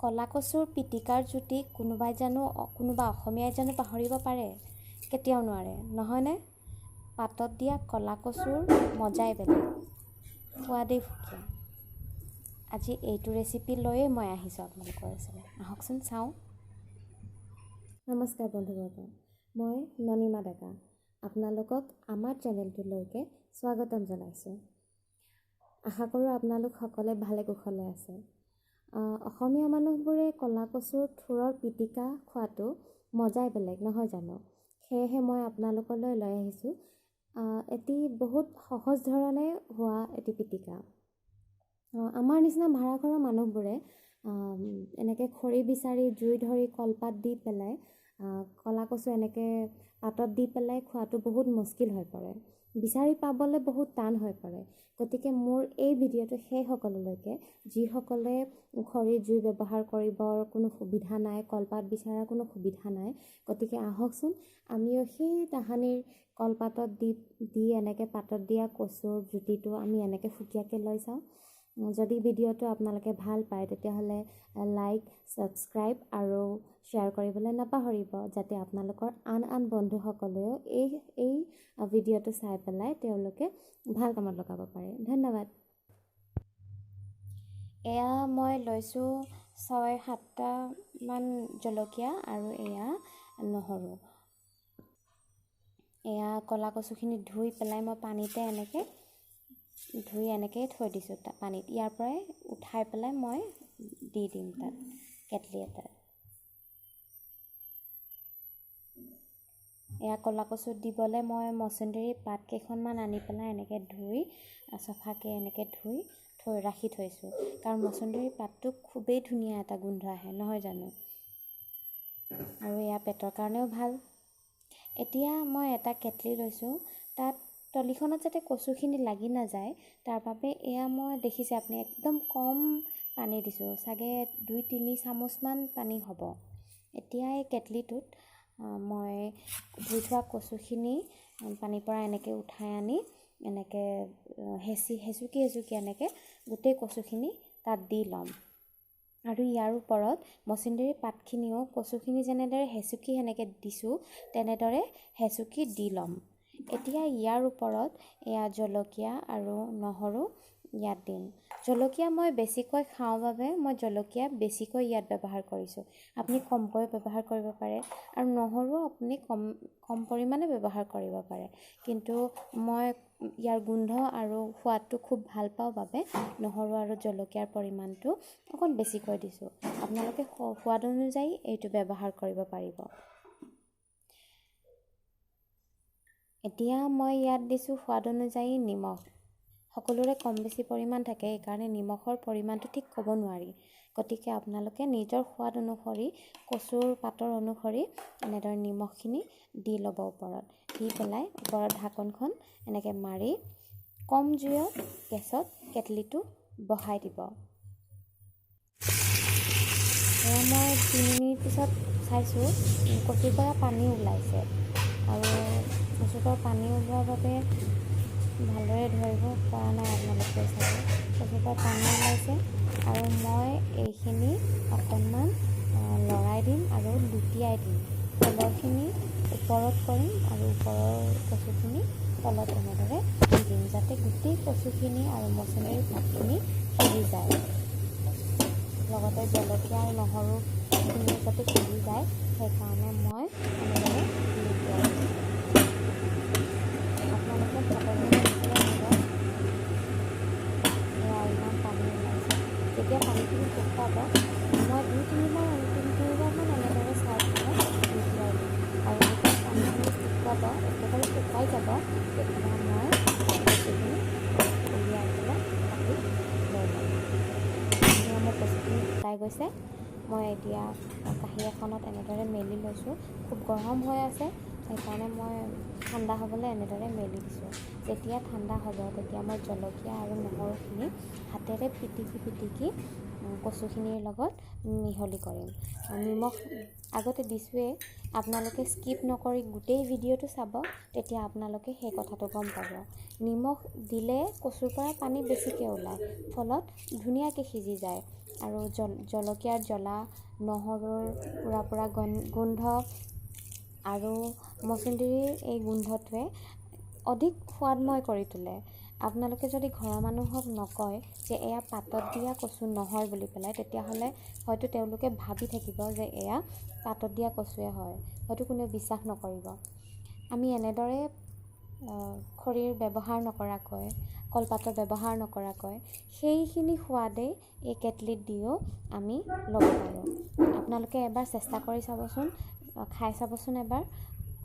কলা কচুৰ পিটিকাৰ জুতি কোনোবা অসমীয়াই জানো পাহৰিব পাৰে? কেতিয়াও নোৱাৰে, নহয়নে? পাতত দিয়া কলা কচুৰ মজাই বেলেগ, সোৱাদেই সুকীয়া। আজি এইটো ৰেচিপি লৈয়ে মই আহিছোঁ আপোনালোকৰ ওচৰলৈ। আহকচোন চাওঁ। নমস্কাৰ বন্ধুবৰ্গ, মই ননিমা ডেকা আপোনালোকক আমাৰ চেনেলটোলৈকে স্বাগতম জনাইছোঁ। আশা কৰোঁ আপোনালোক সকলোৱে ভালে কুশলে আছে। অসমীয়া মানুহবোৰে কলা কচুৰ থোৰৰ পিটিকা খোৱাটো মজাই বেলেগ, নহয় জানো? সেয়েহে মই আপোনালোকলৈ লৈ আহিছোঁ এটি বহুত সহজ ধৰণে হোৱা এটি পিটিকা। আমাৰ নিচিনা ভাড়াঘৰৰ মানুহবোৰে এনেকৈ খৰি বিচাৰি জুই ধৰি কলপাত দি পেলাই কলা কচু এনেকৈ পাতত দি পেলাই খোৱাটো বহুত মুস্কিল হৈ পৰে, বিচাৰি পাবলৈ বহুত টান হৈ পৰে। গতিকে মোৰ এই ভিডিঅ'টো সেইসকললৈকে যিসকলে খৰি জুই ব্যৱহাৰ কৰিবৰ কোনো সুবিধা নাই, কলপাত বিচৰাৰ কোনো সুবিধা নাই। গতিকে আহকচোন আমিও সেই তাহানিৰ কলপাতত দি এনেকৈ পাতত দিয়া কচুৰ জুতিটো আমি এনেকৈ সুকীয়াকৈ লৈ চাওঁ। যদি ভিডিঅ'টো আপোনালোকে ভাল পায় তেতিয়াহ'লে লাইক, ছাবস্ক্ৰাইব আৰু শ্বেয়াৰ কৰিবলৈ নাপাহৰিব, যাতে আপোনালোকৰ আন বন্ধুসকলেও এই ভিডিঅ'টো চাই পেলাই তেওঁলোকে ভাল কামত লগাব পাৰে। ধন্যবাদ। এয়া মই লৈছোঁ 6-7টামান জলকীয়া আৰু এয়া নহৰু। এয়া কলা কচুখিনি ধুই পেলাই মই পানীতে এনেকৈ থৈ দিছোঁ পানীত। ইয়াৰ পৰাই উঠাই পেলাই মই দি দিম তাত কেটলি এটাত। এয়া কলা কচুত দিবলৈ মই মচুন্দৰী পাত কেইখনমান আনি পেলাই এনেকৈ ধুই চফাকৈ এনেকৈ ধুই ৰাখি থৈছোঁ, কাৰণ মচুন্দৰী পাতটো খুবেই ধুনীয়া এটা গোন্ধ আহে, নহয় জানো? আৰু এয়া পেটৰ কাৰণেও ভাল। এতিয়া মই এটা কেটলি লৈছোঁ, তাত তলিখনত যাতে কচুখিনি লাগি নাযায় তাৰ বাবে এয়া মই দেখিছে আপুনি একদম কম পানী দিছোঁ, চাগে 2-3 চামুচমান পানী হ'ব। এতিয়া এই কেটলিটোত মই ধুই থোৱা কচুখিনি পানীৰ পৰা এনেকৈ উঠাই আনি এনেকৈ হেঁচুকি এনেকৈ গোটেই কচুখিনি তাত দি ল'ম। আৰু ইয়াৰ ওপৰত মচুন্দৰী পাতখিনিও কচুখিনি যেনেদৰে হেঁচুকি এনেকৈ দিছোঁ তেনেদৰে হেঁচুকি দি ল'ম। এতিয়া ইয়াৰ ওপৰত এয়া জলকীয়া আৰু নহৰু ইয়াত দিম। জলকীয়া মই বেছিকৈ খাওঁ বাবে মই জলকীয়া বেছিকৈ ইয়াত ব্যৱহাৰ কৰিছোঁ। আপুনি কমকৈ ব্যৱহাৰ কৰিব পাৰে, আৰু নহৰু আপুনি কম পৰিমাণে ব্যৱহাৰ কৰিব পাৰে। কিন্তু মই ইয়াৰ গোন্ধ আৰু সোৱাদটো খুব ভাল পাওঁ বাবে নহৰু আৰু জলকীয়াৰ পৰিমাণটো অকণ বেছিকৈ দিছোঁ। আপোনালোকে সোৱাদ অনুযায়ী এইটো ব্যৱহাৰ কৰিব পাৰিব। এতিয়া মই ইয়াত দিছোঁ সোৱাদ অনুযায়ী নিমখ। সকলোৰে কম বেছি পৰিমাণ থাকে, সেইকাৰণে নিমখৰ পৰিমাণটো ঠিক ক'ব নোৱাৰি। গতিকে আপোনালোকে নিজৰ সোৱাদ অনুসৰি কচুৰ পাতৰ অনুসৰি এনেদৰে নিমখখিনি দি ল'ব ওপৰত। দি পেলাই ওপৰত ঢাকনখন এনেকৈ মাৰি কম জুইত গেছত কেটলিটো বহাই দিব। এয়া মই 3 মিনিট পিছত চাইছোঁ কচুৰ পৰা পানী ওলাইছে, আৰু কচুৰ পৰা পানী ওলোৱাৰ বাবে ভালদৰে ধৰিব পৰা নাই আপোনালোকে চাগে। কচুৰ পৰা পানী ওলাইছে আৰু মই এইখিনি অকণমান লৰাই দিম আৰু লুটিয়াই দিম। তলৰখিনি ওপৰত কৰিম আৰু ওপৰৰ কচুখিনি তলত এনেদৰে দি দিম, যাতে গোটেই কচুখিনি আৰু মচুন্দৰী পাতখিনি সিজি যায়। লগতে জলকীয়া আৰু নহৰুখিনি যাতে সিজি যায় সেইকাৰণে মই এনেদৰে লুটিয়াই দিম। আপোনালোকে সাৱধানে দিবলৈ হ'ব। এয়া ইমান পানী ওলাইছে। যেতিয়া পানীখিনি শুকাব মই 2-3বাৰমান এনেদৰে চাই পেলাই লুটিয়াই দিম। আৰু যেতিয়া পানীখিনি শুকাব, একেবাৰে শুকাই যাব, তেতিয়া মই কচুখিনি উলিয়াই পেলাই কাটি লৈ ল'ম। এতিয়া মোৰ কচুখিনি শুকাই গৈছে। মই এতিয়া কাঁহী এখনত এনেদৰে মেলি লৈছোঁ। খুব গৰম হৈ আছে, সেইকাৰণে মই ঠাণ্ডা হ'বলৈ এনেদৰে মেলি দিছোঁ। যেতিয়া ঠাণ্ডা হ'ব তেতিয়া মই জলকীয়া আৰু নহৰুখিনি হাতেৰে পিটিকি কচুখিনিৰ লগত মিহলি কৰিম। নিমখ আগতে দিছোঁৱেই, আপোনালোকে স্কিপ নকৰি গোটেই ভিডিঅ'টো চাব, তেতিয়া আপোনালোকে সেই কথাটো গম পাব। নিমখ দিলে কচুৰ পৰা পানী বেছিকৈ ওলায়, ফলত ধুনীয়াকৈ সিজি যায় আৰু জলকীয়াৰ জ্বলা, নহৰুৰ পুৰা গোন্ধ আৰু মচুন্দৰীৰ এই গোন্ধটোৱে অধিক সোৱাদময় কৰি তোলে। আপোনালোকে যদি ঘৰৰ মানুহক নকয় যে এয়া পাতত দিয়া কচু নহয় বুলি পেলাই, তেতিয়াহ'লে হয়তো তেওঁলোকে ভাবি থাকিব যে এয়া পাতত দিয়া কচুৱে হয়, হয়তো কোনেও বিশ্বাস নকৰিব। আমি এনেদৰে খৰিৰ ব্যৱহাৰ নকৰাকৈ, কলপাতৰ ব্যৱহাৰ নকৰাকৈ সেইখিনি সোৱাদেই এই কেটলিত দিও আমি ল'ব পাৰোঁ। আপোনালোকে এবাৰ চেষ্টা কৰি চাবচোন, খাই চাবচোন এবাৰ।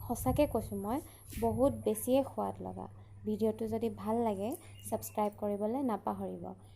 সঁচাকৈ কৈছোঁ মই, বহুত বেছিয়ে সোৱাদ লগা। ভিডিঅ'টো যদি ভাল লাগে ছাবস্ক্ৰাইব কৰিবলৈ নাপাহৰিব।